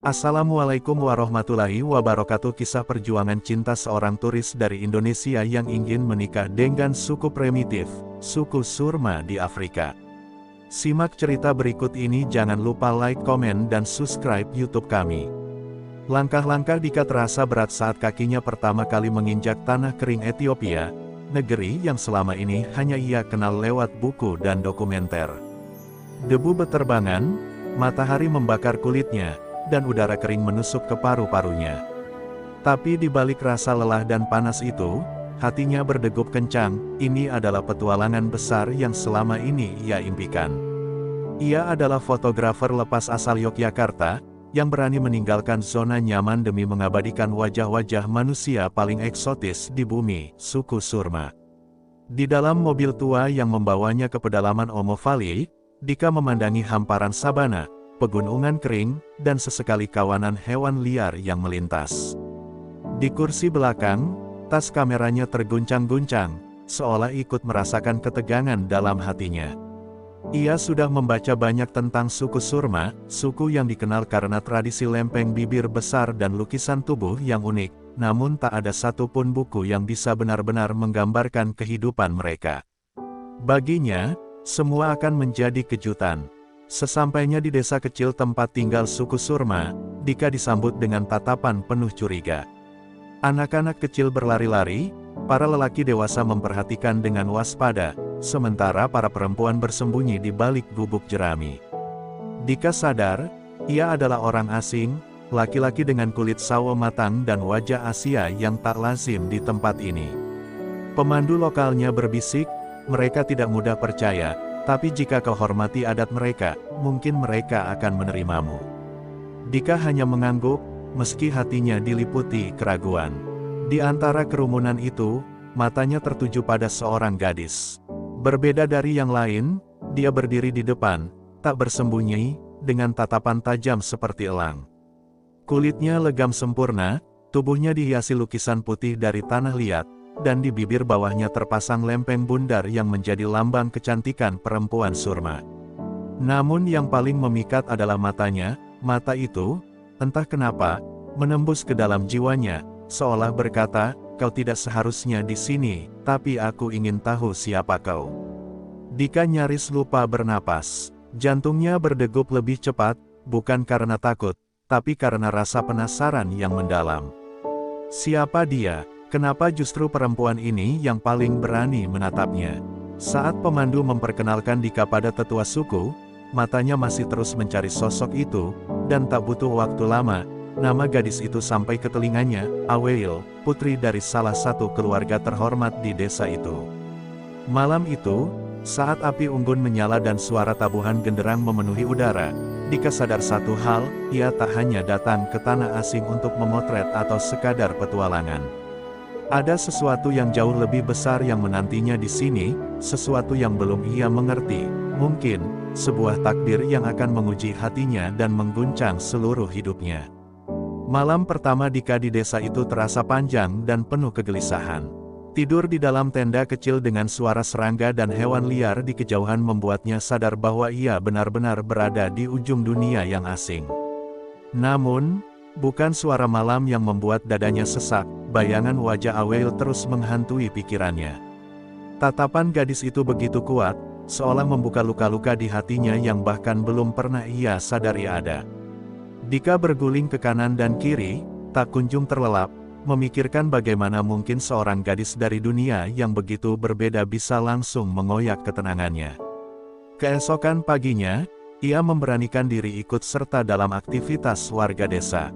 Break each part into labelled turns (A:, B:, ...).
A: Assalamualaikum warahmatullahi wabarakatuh. Kisah perjuangan cinta seorang turis dari Indonesia yang ingin menikah dengan suku primitif, suku Surma di Afrika. Simak cerita berikut ini, jangan lupa like, komen, dan subscribe YouTube kami. Langkah-langkah Dika terasa berat saat kakinya pertama kali menginjak tanah kering Ethiopia, negeri yang selama ini hanya ia kenal lewat buku dan dokumenter. Debu beterbangan, matahari membakar kulitnya, dan udara kering menusuk ke paru-parunya. Tapi di balik rasa lelah dan panas itu, hatinya berdegup kencang. Ini adalah petualangan besar yang selama ini ia impikan. Ia adalah fotografer lepas asal Yogyakarta, yang berani meninggalkan zona nyaman demi mengabadikan wajah-wajah manusia paling eksotis di bumi, suku Surma. Di dalam mobil tua yang membawanya ke pedalaman Omo Valley, Dika memandangi hamparan sabana, pegunungan kering, dan sesekali kawanan hewan liar yang melintas. Di kursi belakang, tas kameranya terguncang-guncang, seolah ikut merasakan ketegangan dalam hatinya. Ia sudah membaca banyak tentang suku Surma, suku yang dikenal karena tradisi lempeng bibir besar dan lukisan tubuh yang unik, namun tak ada satupun buku yang bisa benar-benar menggambarkan kehidupan mereka. Baginya, semua akan menjadi kejutan. Sesampainya di desa kecil tempat tinggal suku Surma, Dika disambut dengan tatapan penuh curiga. Anak-anak kecil berlari-lari, para lelaki dewasa memperhatikan dengan waspada, sementara para perempuan bersembunyi di balik gubuk jerami. Dika sadar, ia adalah orang asing, laki-laki dengan kulit sawo matang dan wajah Asia yang tak lazim di tempat ini. Pemandu lokalnya berbisik, mereka tidak mudah percaya, tapi jika kau hormati adat mereka, mungkin mereka akan menerimamu. Dika hanya mengangguk, meski hatinya diliputi keraguan. Di antara kerumunan itu, matanya tertuju pada seorang gadis. Berbeda dari yang lain, dia berdiri di depan, tak bersembunyi, dengan tatapan tajam seperti elang. Kulitnya legam sempurna, tubuhnya dihiasi lukisan putih dari tanah liat, dan di bibir bawahnya terpasang lempeng bundar yang menjadi lambang kecantikan perempuan Surma. Namun yang paling memikat adalah matanya. Mata itu, entah kenapa, menembus ke dalam jiwanya, seolah berkata, "Kau tidak seharusnya di sini, tapi aku ingin tahu siapa kau." Dika nyaris lupa bernapas. Jantungnya berdegup lebih cepat, bukan karena takut, tapi karena rasa penasaran yang mendalam. Siapa dia? Kenapa justru perempuan ini yang paling berani menatapnya? Saat pemandu memperkenalkan Dika pada tetua suku, matanya masih terus mencari sosok itu, dan tak butuh waktu lama, nama gadis itu sampai ke telinganya, Aweil, putri dari salah satu keluarga terhormat di desa itu. Malam itu, saat api unggun menyala dan suara tabuhan genderang memenuhi udara, Dika sadar satu hal, ia tak hanya datang ke tanah asing untuk memotret atau sekadar petualangan. Ada sesuatu yang jauh lebih besar yang menantinya di sini, sesuatu yang belum ia mengerti, mungkin, sebuah takdir yang akan menguji hatinya dan mengguncang seluruh hidupnya. Malam pertama Dika di desa itu terasa panjang dan penuh kegelisahan. Tidur di dalam tenda kecil dengan suara serangga dan hewan liar di kejauhan membuatnya sadar bahwa ia benar-benar berada di ujung dunia yang asing. Namun, bukan suara malam yang membuat dadanya sesak, bayangan wajah Aweil terus menghantui pikirannya. Tatapan gadis itu begitu kuat, seolah membuka luka-luka di hatinya yang bahkan belum pernah ia sadari ada. Dika berguling ke kanan dan kiri, tak kunjung terlelap, memikirkan bagaimana mungkin seorang gadis dari dunia yang begitu berbeda bisa langsung mengoyak ketenangannya. Keesokan paginya, ia memberanikan diri ikut serta dalam aktivitas warga desa.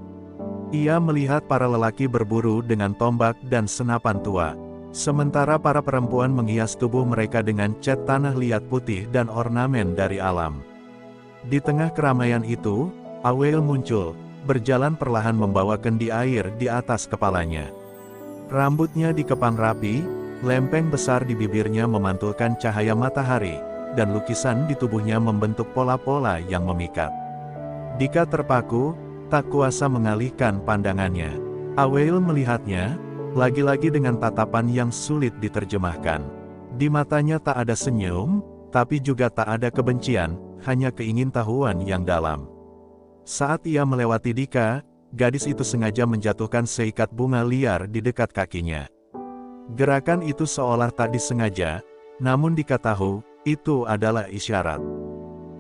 A: Ia melihat para lelaki berburu dengan tombak dan senapan tua, sementara para perempuan menghias tubuh mereka dengan cat tanah liat putih dan ornamen dari alam. Di tengah keramaian itu, Aweil muncul, berjalan perlahan membawa kendi air di atas kepalanya. Rambutnya dikepang rapi, lempeng besar di bibirnya memantulkan cahaya matahari, dan lukisan di tubuhnya membentuk pola-pola yang memikat. Dika terpaku, tak kuasa mengalihkan pandangannya. Aweil melihatnya, lagi-lagi dengan tatapan yang sulit diterjemahkan. Di matanya tak ada senyum, tapi juga tak ada kebencian, hanya keingintahuan yang dalam. Saat ia melewati Dika, gadis itu sengaja menjatuhkan seikat bunga liar di dekat kakinya. Gerakan itu seolah tak disengaja, namun Dika tahu, itu adalah isyarat.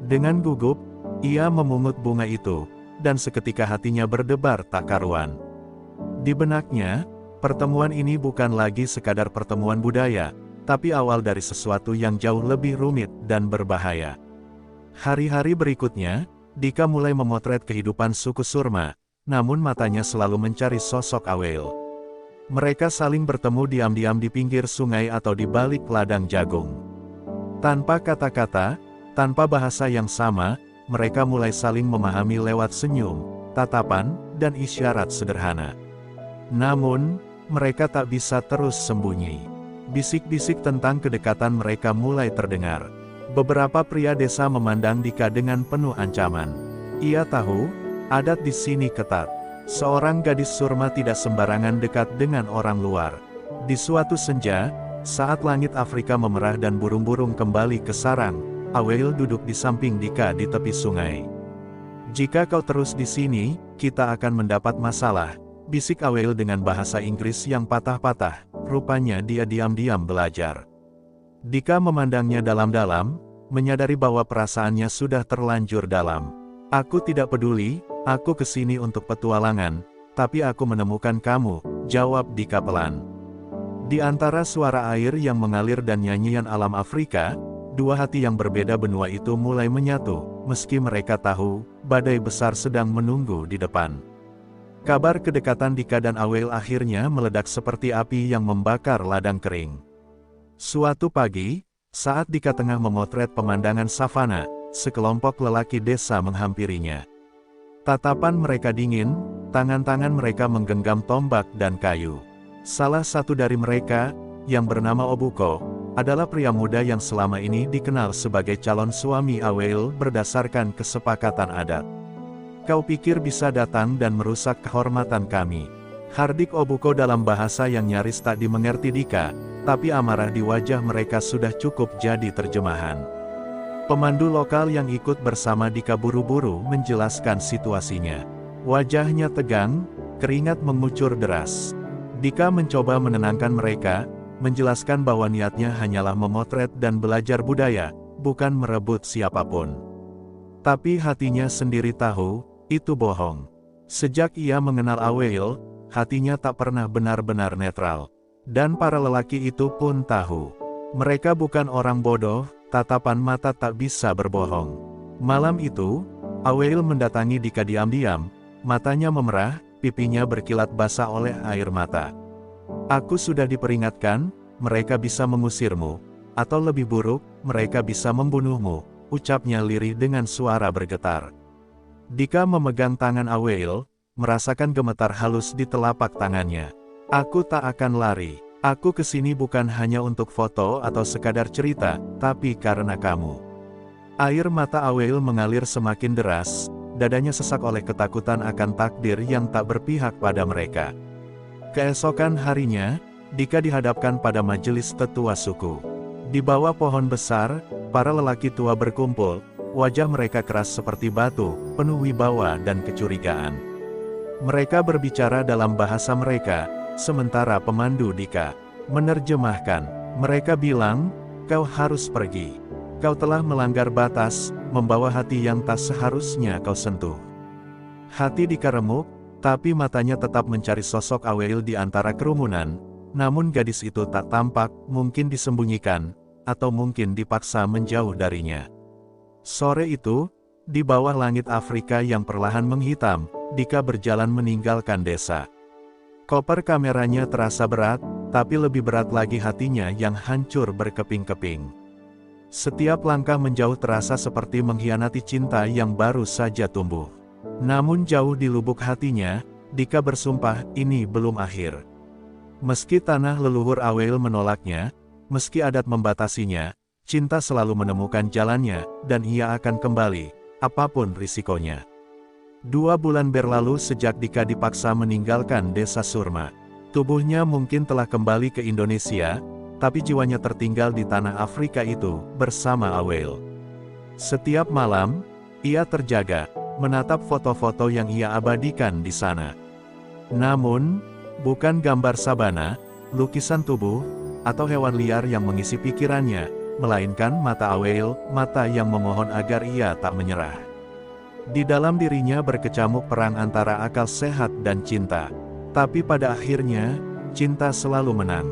A: Dengan gugup, ia memungut bunga itu, dan seketika hatinya berdebar tak karuan. Di benaknya, pertemuan ini bukan lagi sekadar pertemuan budaya, tapi awal dari sesuatu yang jauh lebih rumit dan berbahaya. Hari-hari berikutnya, Dika mulai memotret kehidupan suku Surma, namun matanya selalu mencari sosok Aweil. Mereka saling bertemu diam-diam di pinggir sungai atau di balik ladang jagung. Tanpa kata-kata, tanpa bahasa yang sama, mereka mulai saling memahami lewat senyum, tatapan, dan isyarat sederhana. Namun, mereka tak bisa terus sembunyi. Bisik-bisik tentang kedekatan mereka mulai terdengar. Beberapa pria desa memandang Dika dengan penuh ancaman. Ia tahu, adat di sini ketat. Seorang gadis Surma tidak sembarangan dekat dengan orang luar. Di suatu senja, saat langit Afrika memerah dan burung-burung kembali ke sarang, Aweil duduk di samping Dika di tepi sungai. "Jika kau terus di sini, kita akan mendapat masalah," bisik Aweil dengan bahasa Inggris yang patah-patah. Rupanya dia diam-diam belajar. Dika memandangnya dalam-dalam, menyadari bahwa perasaannya sudah terlanjur dalam. "Aku tidak peduli, aku kesini untuk petualangan, tapi aku menemukan kamu," jawab Dika pelan. Di antara suara air yang mengalir dan nyanyian alam Afrika, dua hati yang berbeda benua itu mulai menyatu, meski mereka tahu, badai besar sedang menunggu di depan. Kabar kedekatan Dika dan Aweil akhirnya meledak seperti api yang membakar ladang kering. Suatu pagi, saat Dika tengah memotret pemandangan savana, sekelompok lelaki desa menghampirinya. Tatapan mereka dingin, tangan-tangan mereka menggenggam tombak dan kayu. Salah satu dari mereka, yang bernama Obuko, adalah pria muda yang selama ini dikenal sebagai calon suami Aweil berdasarkan kesepakatan adat. "Kau pikir bisa datang dan merusak kehormatan kami?" hardik Obuko dalam bahasa yang nyaris tak dimengerti Dika, tapi amarah di wajah mereka sudah cukup jadi terjemahan. Pemandu lokal yang ikut bersama Dika buru-buru menjelaskan situasinya. Wajahnya tegang, keringat mengucur deras. Dika mencoba menenangkan mereka, menjelaskan bahwa niatnya hanyalah memotret dan belajar budaya, bukan merebut siapapun. Tapi hatinya sendiri tahu, itu bohong. Sejak ia mengenal Aweil, hatinya tak pernah benar-benar netral. Dan para lelaki itu pun tahu. Mereka bukan orang bodoh, tatapan mata tak bisa berbohong. Malam itu, Aweil mendatangi Dika diam-diam, matanya memerah, pipinya berkilat basah oleh air mata. "Aku sudah diperingatkan, mereka bisa mengusirmu, atau lebih buruk, mereka bisa membunuhmu," ucapnya lirih dengan suara bergetar. Dika memegang tangan Aweil, merasakan gemetar halus di telapak tangannya. "Aku tak akan lari. Aku kesini bukan hanya untuk foto atau sekadar cerita, tapi karena kamu." Air mata Aweil mengalir semakin deras, dadanya sesak oleh ketakutan akan takdir yang tak berpihak pada mereka. Keesokan harinya, Dika dihadapkan pada majelis tetua suku. Di bawah pohon besar, para lelaki tua berkumpul, wajah mereka keras seperti batu, penuh wibawa dan kecurigaan. Mereka berbicara dalam bahasa mereka, sementara pemandu Dika menerjemahkan. Mereka bilang, "Kau harus pergi. Kau telah melanggar batas, membawa hati yang tak seharusnya kau sentuh." Hati Dika remuk, tapi matanya tetap mencari sosok Aweil di antara kerumunan, namun gadis itu tak tampak, mungkin disembunyikan, atau mungkin dipaksa menjauh darinya. Sore itu, di bawah langit Afrika yang perlahan menghitam, Dika berjalan meninggalkan desa. Koper kameranya terasa berat, tapi lebih berat lagi hatinya yang hancur berkeping-keping. Setiap langkah menjauh terasa seperti mengkhianati cinta yang baru saja tumbuh. Namun jauh di lubuk hatinya, Dika bersumpah, ini belum akhir. Meski tanah leluhur Aweil menolaknya, meski adat membatasinya, cinta selalu menemukan jalannya, dan ia akan kembali, apapun risikonya. 2 bulan berlalu sejak Dika dipaksa meninggalkan desa Surma. Tubuhnya mungkin telah kembali ke Indonesia, tapi jiwanya tertinggal di tanah Afrika itu, bersama Aweil. Setiap malam, ia terjaga, menatap foto-foto yang ia abadikan di sana. Namun, bukan gambar sabana, lukisan tubuh, atau hewan liar yang mengisi pikirannya, melainkan mata Aweil, mata yang memohon agar ia tak menyerah. Di dalam dirinya berkecamuk perang antara akal sehat dan cinta. Tapi pada akhirnya, cinta selalu menang.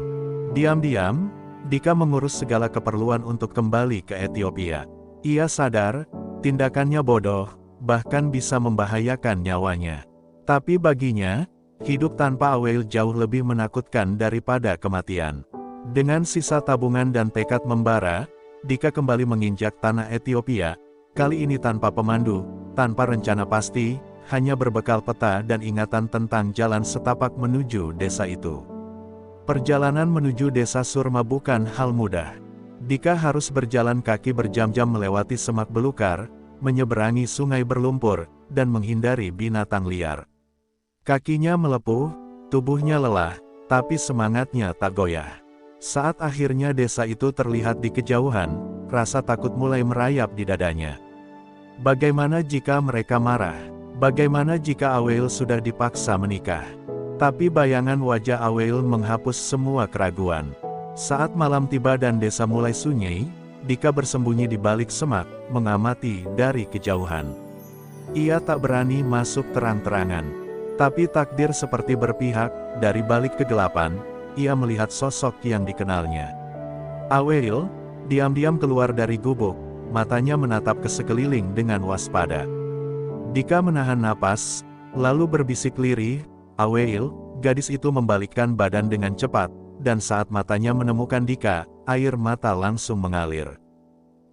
A: Diam-diam, Dika mengurus segala keperluan untuk kembali ke Ethiopia. Ia sadar, tindakannya bodoh, bahkan bisa membahayakan nyawanya. Tapi baginya, hidup tanpa Aweil jauh lebih menakutkan daripada kematian. Dengan sisa tabungan dan tekad membara, Dika kembali menginjak tanah Ethiopia, kali ini tanpa pemandu, tanpa rencana pasti, hanya berbekal peta dan ingatan tentang jalan setapak menuju desa itu. Perjalanan menuju desa Surma bukan hal mudah. Dika harus berjalan kaki berjam-jam melewati semak belukar, menyeberangi sungai berlumpur, dan menghindari binatang liar. Kakinya melepuh, tubuhnya lelah, tapi semangatnya tak goyah. Saat akhirnya desa itu terlihat di kejauhan, rasa takut mulai merayap di dadanya. Bagaimana jika mereka marah? Bagaimana jika Aweil sudah dipaksa menikah? Tapi bayangan wajah Aweil menghapus semua keraguan. Saat malam tiba dan desa mulai sunyi, Dika bersembunyi di balik semak, mengamati dari kejauhan. Ia tak berani masuk terang-terangan. Tapi takdir seperti berpihak, dari balik kegelapan, ia melihat sosok yang dikenalnya. Aweil, diam-diam keluar dari gubuk, matanya menatap ke sekeliling dengan waspada. Dika menahan napas, lalu berbisik lirih, "Aweil." Gadis itu membalikkan badan dengan cepat, dan saat matanya menemukan Dika, air mata langsung mengalir.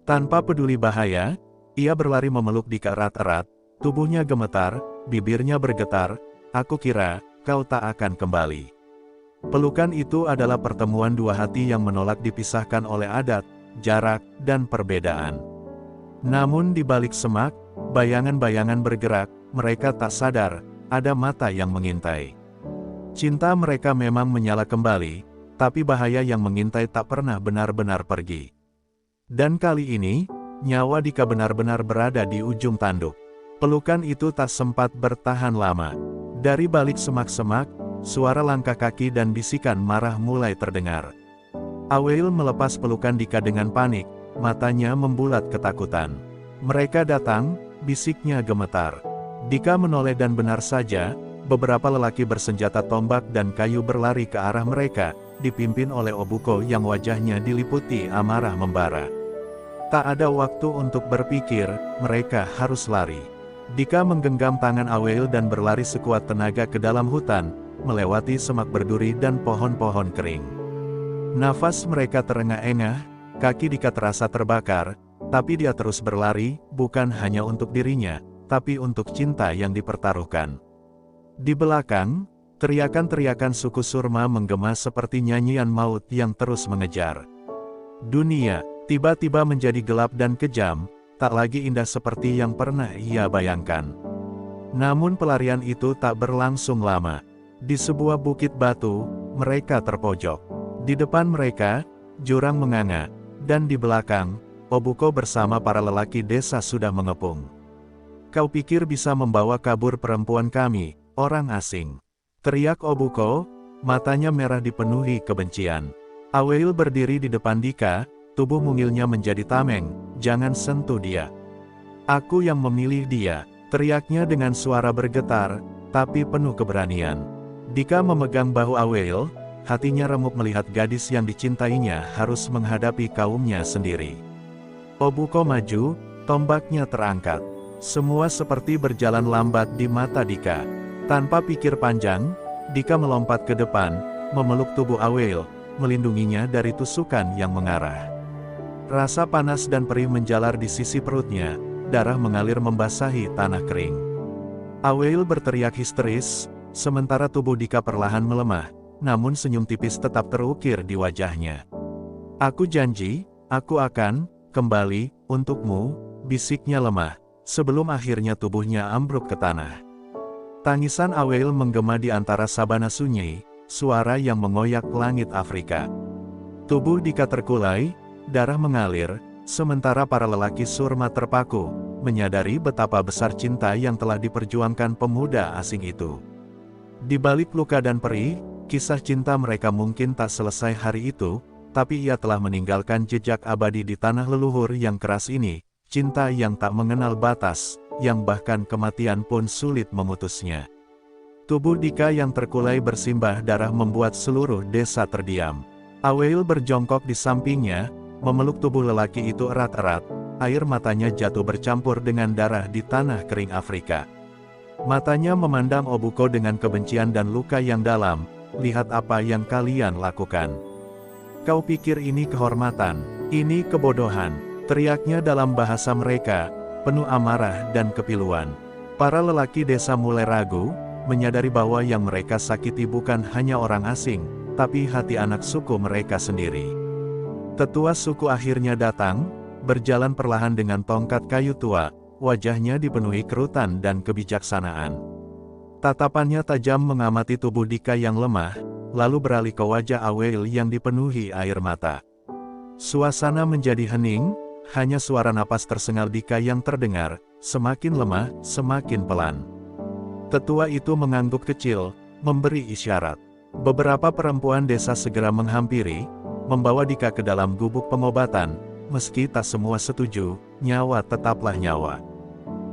A: Tanpa peduli bahaya, ia berlari memeluk Dika erat-erat, tubuhnya gemetar, bibirnya bergetar, "Aku kira, kau tak akan kembali." Pelukan itu adalah pertemuan dua hati yang menolak dipisahkan oleh adat, jarak, dan perbedaan. Namun di balik semak, bayangan-bayangan bergerak, mereka tak sadar, ada mata yang mengintai. Cinta mereka memang menyala kembali, tapi bahaya yang mengintai tak pernah benar-benar pergi. Dan kali ini, nyawa Dika benar-benar berada di ujung tanduk. Pelukan itu tak sempat bertahan lama. Dari balik semak-semak, suara langkah kaki dan bisikan marah mulai terdengar. Aweil melepas pelukan Dika dengan panik, matanya membulat ketakutan. "Mereka datang," bisiknya gemetar. Dika menoleh dan benar saja, beberapa lelaki bersenjata tombak dan kayu berlari ke arah mereka, dipimpin oleh Obuko yang wajahnya diliputi amarah membara. Tak ada waktu untuk berpikir, mereka harus lari. Dika menggenggam tangan Aweil dan berlari sekuat tenaga ke dalam hutan, melewati semak berduri dan pohon-pohon kering. Nafas mereka terengah-engah, kaki Dika terasa terbakar, tapi dia terus berlari, bukan hanya untuk dirinya, tapi untuk cinta yang dipertaruhkan. Di belakang, teriakan-teriakan suku Surma menggema seperti nyanyian maut yang terus mengejar. Dunia tiba-tiba menjadi gelap dan kejam, tak lagi indah seperti yang pernah ia bayangkan. Namun pelarian itu tak berlangsung lama. Di sebuah bukit batu, mereka terpojok. Di depan mereka, jurang menganga, dan di belakang, Obuko bersama para lelaki desa sudah mengepung. "Kau pikir bisa membawa kabur perempuan kami, orang asing?" teriak Obuko, matanya merah dipenuhi kebencian. Aweil berdiri di depan Dika, tubuh mungilnya menjadi tameng, "Jangan sentuh dia. Aku yang memilih dia," teriaknya dengan suara bergetar, tapi penuh keberanian. Dika memegang bahu Aweil, hatinya remuk melihat gadis yang dicintainya harus menghadapi kaumnya sendiri. Obuko maju, tombaknya terangkat. Semua seperti berjalan lambat di mata Dika. Tanpa pikir panjang, Dika melompat ke depan, memeluk tubuh Aweil, melindunginya dari tusukan yang mengarah. Rasa panas dan perih menjalar di sisi perutnya, darah mengalir membasahi tanah kering. Aweil berteriak histeris, sementara tubuh Dika perlahan melemah, namun senyum tipis tetap terukir di wajahnya. "Aku janji, aku akan kembali untukmu," bisiknya lemah, sebelum akhirnya tubuhnya ambruk ke tanah. Tangisan Aweil menggema di antara sabana sunyi, suara yang mengoyak langit Afrika. Tubuh Dika terkulai, darah mengalir, sementara para lelaki Surma terpaku, menyadari betapa besar cinta yang telah diperjuangkan pemuda asing itu. Di balik luka dan perih, kisah cinta mereka mungkin tak selesai hari itu, tapi ia telah meninggalkan jejak abadi di tanah leluhur yang keras ini, cinta yang tak mengenal batas, yang bahkan kematian pun sulit memutusnya. Tubuh Dika yang terkulai bersimbah darah membuat seluruh desa terdiam. Aweil berjongkok di sampingnya, memeluk tubuh lelaki itu erat-erat, air matanya jatuh bercampur dengan darah di tanah kering Afrika. Matanya memandang Obuko dengan kebencian dan luka yang dalam, lihat apa yang kalian lakukan. Kau pikir ini kehormatan, ini kebodohan, teriaknya dalam bahasa mereka, penuh amarah dan kepiluan. Para lelaki desa mulai ragu, menyadari bahwa yang mereka sakiti bukan hanya orang asing, tapi hati anak suku mereka sendiri. Tetua suku akhirnya datang, berjalan perlahan dengan tongkat kayu tua, wajahnya dipenuhi kerutan dan kebijaksanaan. Tatapannya tajam mengamati tubuh Dika yang lemah, lalu beralih ke wajah Aweil yang dipenuhi air mata. Suasana menjadi hening, hanya suara napas tersengal Dika yang terdengar, semakin lemah, semakin pelan. Tetua itu mengangguk kecil, memberi isyarat. Beberapa perempuan desa segera menghampiri, membawa Dika ke dalam gubuk pengobatan, meski tak semua setuju, nyawa tetaplah nyawa.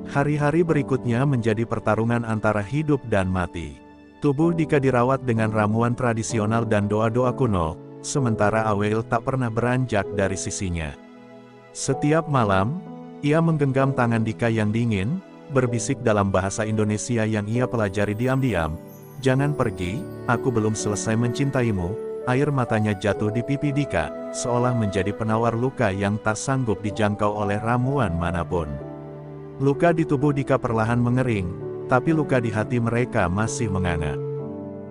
A: Hari-hari berikutnya menjadi pertarungan antara hidup dan mati. Tubuh Dika dirawat dengan ramuan tradisional dan doa-doa kuno, sementara Aweil tak pernah beranjak dari sisinya. Setiap malam, ia menggenggam tangan Dika yang dingin, berbisik dalam bahasa Indonesia yang ia pelajari diam-diam, "Jangan pergi, aku belum selesai mencintaimu." Air matanya jatuh di pipi Dika, seolah menjadi penawar luka yang tak sanggup dijangkau oleh ramuan manapun. Luka di tubuh Dika perlahan mengering, tapi luka di hati mereka masih menganga.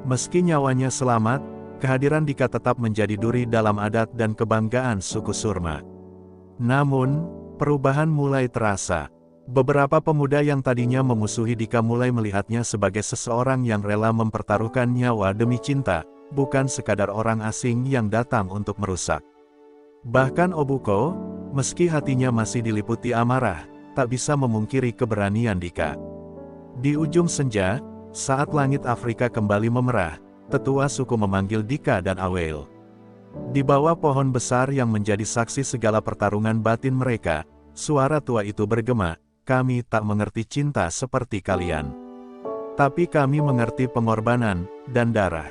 A: Meski nyawanya selamat, kehadiran Dika tetap menjadi duri dalam adat dan kebanggaan suku Surma. Namun, perubahan mulai terasa. Beberapa pemuda yang tadinya memusuhi Dika mulai melihatnya sebagai seseorang yang rela mempertaruhkan nyawa demi cinta, bukan sekadar orang asing yang datang untuk merusak. Bahkan Obuko, meski hatinya masih diliputi amarah, tak bisa memungkiri keberanian Dika. Di ujung senja, saat langit Afrika kembali memerah, tetua suku memanggil Dika dan Aweil. Di bawah pohon besar yang menjadi saksi segala pertarungan batin mereka, suara tua itu bergema, "Kami tak mengerti cinta seperti kalian. Tapi kami mengerti pengorbanan dan darah.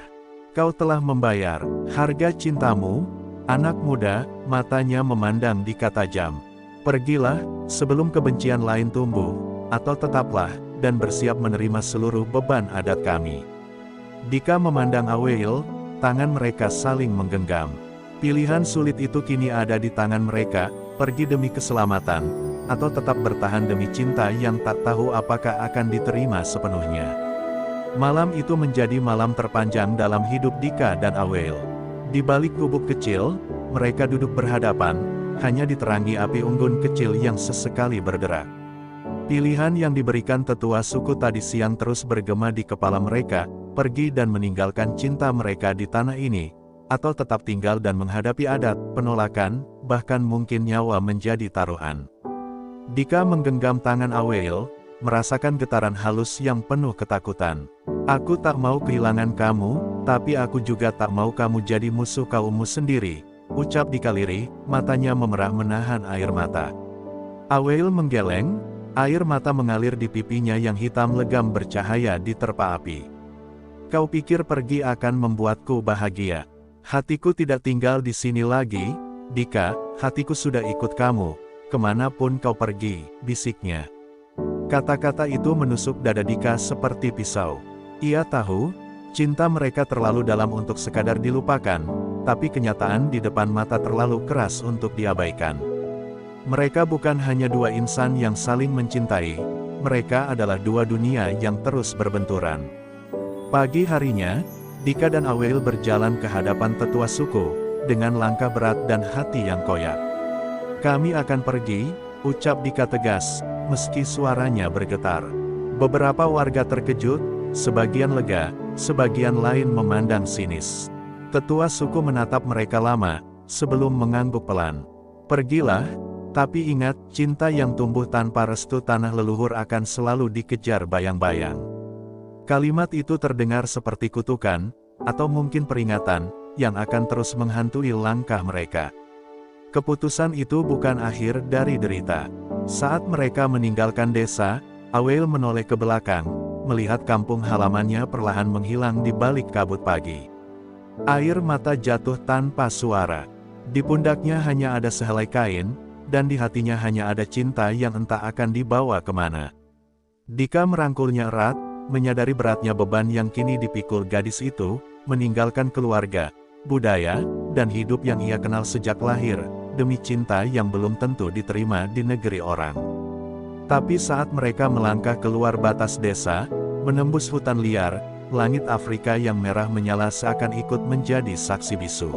A: Kau telah membayar harga cintamu, anak muda." Matanya memandang Dika tajam. "Pergilah, sebelum kebencian lain tumbuh, atau tetaplah, dan bersiap menerima seluruh beban adat kami." Dika memandang Aweil, tangan mereka saling menggenggam. Pilihan sulit itu kini ada di tangan mereka, pergi demi keselamatan, atau tetap bertahan demi cinta yang tak tahu apakah akan diterima sepenuhnya. Malam itu menjadi malam terpanjang dalam hidup Dika dan Aweil. Di balik gubuk kecil, mereka duduk berhadapan, hanya diterangi api unggun kecil yang sesekali bergerak. Pilihan yang diberikan tetua suku tadi siang terus bergema di kepala mereka, pergi dan meninggalkan cinta mereka di tanah ini, atau tetap tinggal dan menghadapi adat, penolakan, bahkan mungkin nyawa menjadi taruhan. Dika menggenggam tangan Aweil, merasakan getaran halus yang penuh ketakutan. "Aku tak mau kehilangan kamu, tapi aku juga tak mau kamu jadi musuh kaummu sendiri," ucap Dika lirih, matanya memerah menahan air mata. Aweil menggeleng, air mata mengalir di pipinya yang hitam legam bercahaya di terpa api. "Kau pikir pergi akan membuatku bahagia? Hatiku tidak tinggal di sini lagi, Dika, hatiku sudah ikut kamu, kemanapun kau pergi," bisiknya. Kata-kata itu menusuk dada Dika seperti pisau. Ia tahu, cinta mereka terlalu dalam untuk sekadar dilupakan, tapi kenyataan di depan mata terlalu keras untuk diabaikan. Mereka bukan hanya dua insan yang saling mencintai, mereka adalah dua dunia yang terus berbenturan. Pagi harinya, Dika dan Aweil berjalan ke hadapan tetua suku, dengan langkah berat dan hati yang koyak. "Kami akan pergi," ucap Dika tegas, meski suaranya bergetar. Beberapa warga terkejut, sebagian lega, sebagian lain memandang sinis. Tetua suku menatap mereka lama, sebelum mengangguk pelan. "Pergilah, Tapi ingat, cinta yang tumbuh tanpa restu tanah leluhur akan selalu dikejar bayang-bayang. Kalimat itu terdengar seperti kutukan, atau mungkin peringatan, yang akan terus menghantui langkah mereka. Keputusan itu bukan akhir dari derita. Saat mereka meninggalkan desa, Aweel menoleh ke belakang, melihat kampung halamannya perlahan menghilang di balik kabut pagi. Air mata jatuh tanpa suara. Di pundaknya hanya ada sehelai kain, dan di hatinya hanya ada cinta yang entah akan dibawa kemana. Dika merangkulnya erat, menyadari beratnya beban yang kini dipikul gadis itu, meninggalkan keluarga, budaya, dan hidup yang ia kenal sejak lahir, demi cinta yang belum tentu diterima di negeri orang. Tapi saat mereka melangkah keluar batas desa, menembus hutan liar, langit Afrika yang merah menyala seakan ikut menjadi saksi bisu.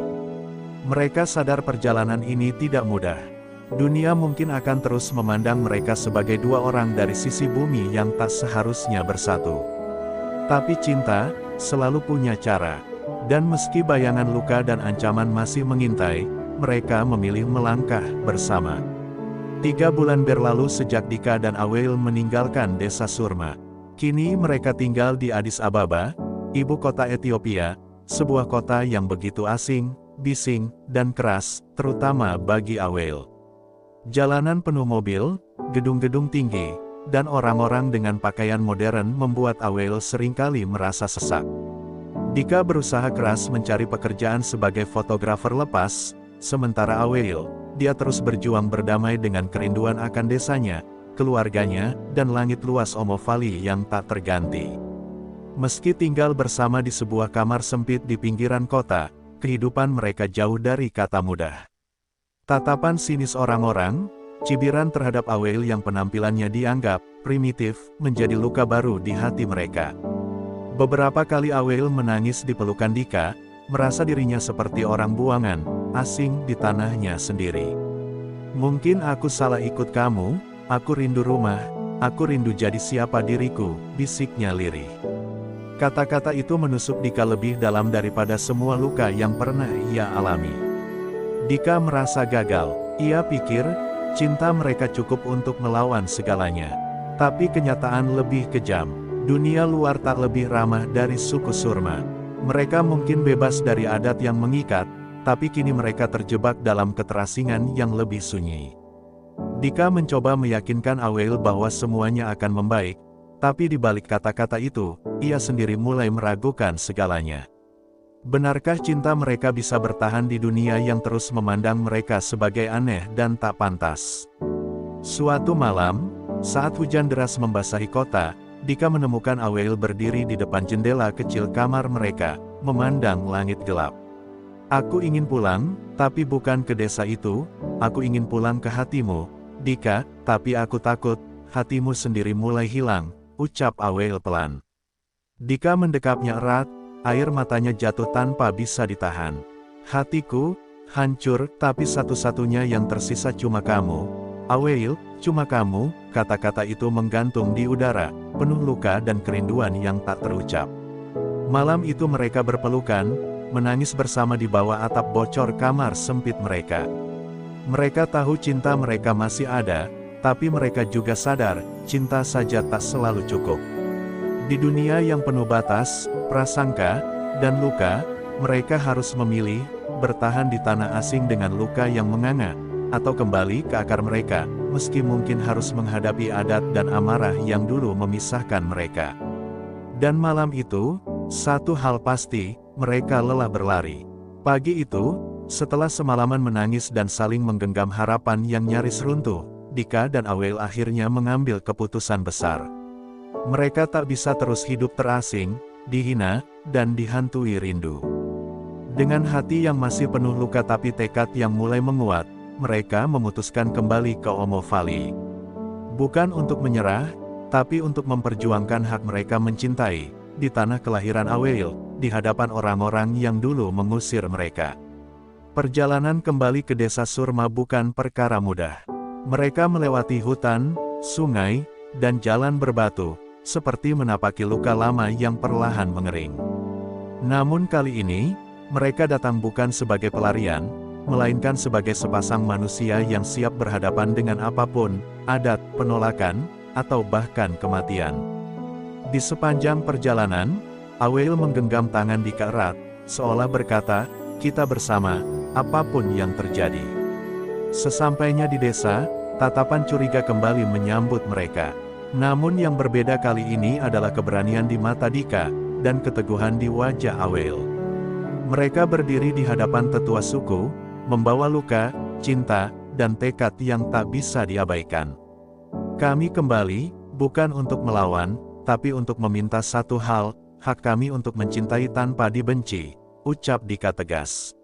A: Mereka sadar perjalanan ini tidak mudah. Dunia mungkin akan terus memandang mereka sebagai dua orang dari sisi bumi yang tak seharusnya bersatu. Tapi cinta selalu punya cara, dan meski bayangan luka dan ancaman masih mengintai, mereka memilih melangkah bersama. 3 bulan berlalu sejak Dika dan Aweel meninggalkan desa Surma. Kini mereka tinggal di Addis Ababa, ibu kota Ethiopia, sebuah kota yang begitu asing, bising, dan keras, terutama bagi Aweel. Jalanan penuh mobil, gedung-gedung tinggi, dan orang-orang dengan pakaian modern membuat Aweel seringkali merasa sesak. Dika berusaha keras mencari pekerjaan sebagai fotografer lepas, sementara Aweel, dia terus berjuang berdamai dengan kerinduan akan desanya, keluarganya, dan langit luas Omo Valley yang tak terganti. Meski tinggal bersama di sebuah kamar sempit di pinggiran kota, kehidupan mereka jauh dari kata mudah. Tatapan sinis orang-orang, cibiran terhadap Aweel yang penampilannya dianggap primitif, menjadi luka baru di hati mereka. Beberapa kali Aweel menangis di pelukan Dika, merasa dirinya seperti orang buangan, asing di tanahnya sendiri. Mungkin aku salah ikut kamu, aku rindu rumah, aku rindu jadi siapa diriku, bisiknya lirih. Kata-kata itu menusuk Dika lebih dalam daripada semua luka yang pernah ia alami. Dika merasa gagal. Ia pikir, cinta mereka cukup untuk melawan segalanya. Tapi kenyataan lebih kejam. Dunia luar tak lebih ramah dari suku Surma. Mereka mungkin bebas dari adat yang mengikat, tapi kini mereka terjebak dalam keterasingan yang lebih sunyi. Dika mencoba meyakinkan Aweel bahwa semuanya akan membaik, tapi di balik kata-kata itu, ia sendiri mulai meragukan segalanya. Benarkah cinta mereka bisa bertahan di dunia yang terus memandang mereka sebagai aneh dan tak pantas? Suatu malam, saat hujan deras membasahi kota, Dika menemukan Aweel berdiri di depan jendela kecil kamar mereka, memandang langit gelap. Aku ingin pulang, tapi bukan ke desa itu, aku ingin pulang ke hatimu, Dika, tapi aku takut, hatimu sendiri mulai hilang, ucap Aweel pelan. Dika mendekapnya erat, air matanya jatuh tanpa bisa ditahan. Hatiku hancur, tapi satu-satunya yang tersisa cuma kamu. Aweel, cuma kamu, kata-kata itu menggantung di udara, penuh luka dan kerinduan yang tak terucap. Malam itu mereka berpelukan, menangis bersama di bawah atap bocor kamar sempit mereka. Mereka tahu cinta mereka masih ada, tapi mereka juga sadar, cinta saja tak selalu cukup. Di dunia yang penuh batas, prasangka, dan luka, mereka harus memilih, bertahan di tanah asing dengan luka yang menganga, atau kembali ke akar mereka, meski mungkin harus menghadapi adat dan amarah yang dulu memisahkan mereka. Dan malam itu, satu hal pasti, mereka lelah berlari. Pagi itu, setelah semalaman menangis dan saling menggenggam harapan yang nyaris runtuh, Dika dan Aweel akhirnya mengambil keputusan besar. Mereka tak bisa terus hidup terasing, dihina, dan dihantui rindu. Dengan hati yang masih penuh luka tapi tekad yang mulai menguat, mereka memutuskan kembali ke Omo Valley. Bukan untuk menyerah, tapi untuk memperjuangkan hak mereka mencintai, di tanah kelahiran Aweel, di hadapan orang-orang yang dulu mengusir mereka. Perjalanan kembali ke desa Surma bukan perkara mudah. Mereka melewati hutan, sungai, dan jalan berbatu, seperti menapaki luka lama yang perlahan mengering. Namun kali ini, mereka datang bukan sebagai pelarian, melainkan sebagai sepasang manusia yang siap berhadapan dengan apapun, adat, penolakan, atau bahkan kematian. Di sepanjang perjalanan, Aweil menggenggam tangan Dika erat, seolah berkata, "Kita bersama, apapun yang terjadi." Sesampainya di desa, tatapan curiga kembali menyambut mereka. Namun yang berbeda kali ini adalah keberanian di mata Dika, dan keteguhan di wajah Aweil. Mereka berdiri di hadapan tetua suku, membawa luka, cinta, dan tekad yang tak bisa diabaikan. "Kami kembali, bukan untuk melawan, tapi untuk meminta satu hal, hak kami untuk mencintai tanpa dibenci," ucap Dika tegas.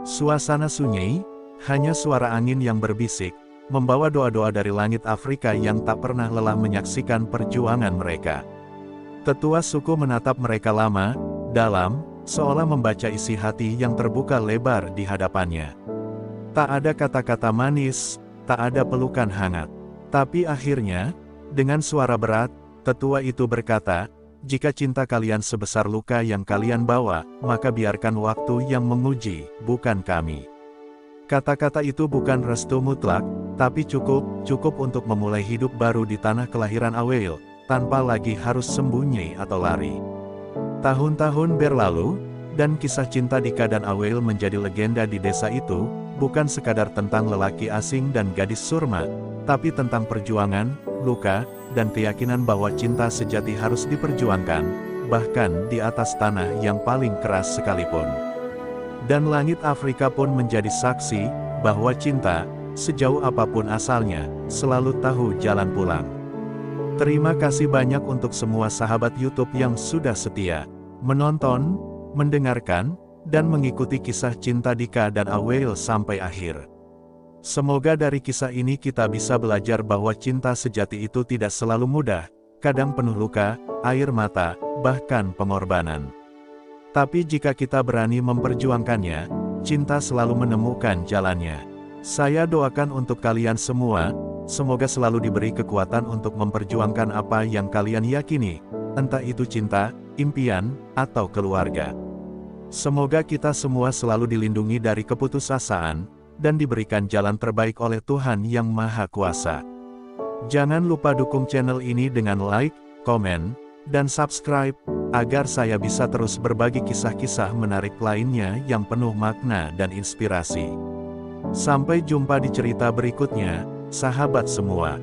A: Suasana sunyi, hanya suara angin yang berbisik, membawa doa-doa dari langit Afrika yang tak pernah lelah menyaksikan perjuangan mereka. Tetua suku menatap mereka lama, dalam, seolah membaca isi hati yang terbuka lebar di hadapannya. Tak ada kata-kata manis, tak ada pelukan hangat. Tapi akhirnya, dengan suara berat, tetua itu berkata, "Jika cinta kalian sebesar luka yang kalian bawa, maka biarkan waktu yang menguji, bukan kami." Kata-kata itu bukan restu mutlak, tapi cukup untuk memulai hidup baru di tanah kelahiran Aweil, tanpa lagi harus sembunyi atau lari. Tahun-tahun berlalu, dan kisah cinta Dika dan Aweil menjadi legenda di desa itu, bukan sekadar tentang lelaki asing dan gadis surma, tapi tentang perjuangan, luka, dan keyakinan bahwa cinta sejati harus diperjuangkan, bahkan di atas tanah yang paling keras sekalipun. Dan langit Afrika pun menjadi saksi, bahwa cinta, sejauh apapun asalnya, selalu tahu jalan pulang. Terima kasih banyak untuk semua sahabat YouTube yang sudah setia menonton, mendengarkan, dan mengikuti kisah cinta Dika dan Aweil sampai akhir. Semoga dari kisah ini kita bisa belajar bahwa cinta sejati itu tidak selalu mudah, kadang penuh luka, air mata, bahkan pengorbanan. Tapi jika kita berani memperjuangkannya, cinta selalu menemukan jalannya. Saya doakan untuk kalian semua, semoga selalu diberi kekuatan untuk memperjuangkan apa yang kalian yakini, entah itu cinta, impian, atau keluarga. Semoga kita semua selalu dilindungi dari keputusasaan, dan diberikan jalan terbaik oleh Tuhan Yang Maha Kuasa. Jangan lupa dukung channel ini dengan like, komen, dan subscribe, agar saya bisa terus berbagi kisah-kisah menarik lainnya yang penuh makna dan inspirasi. Sampai jumpa di cerita berikutnya, sahabat semua.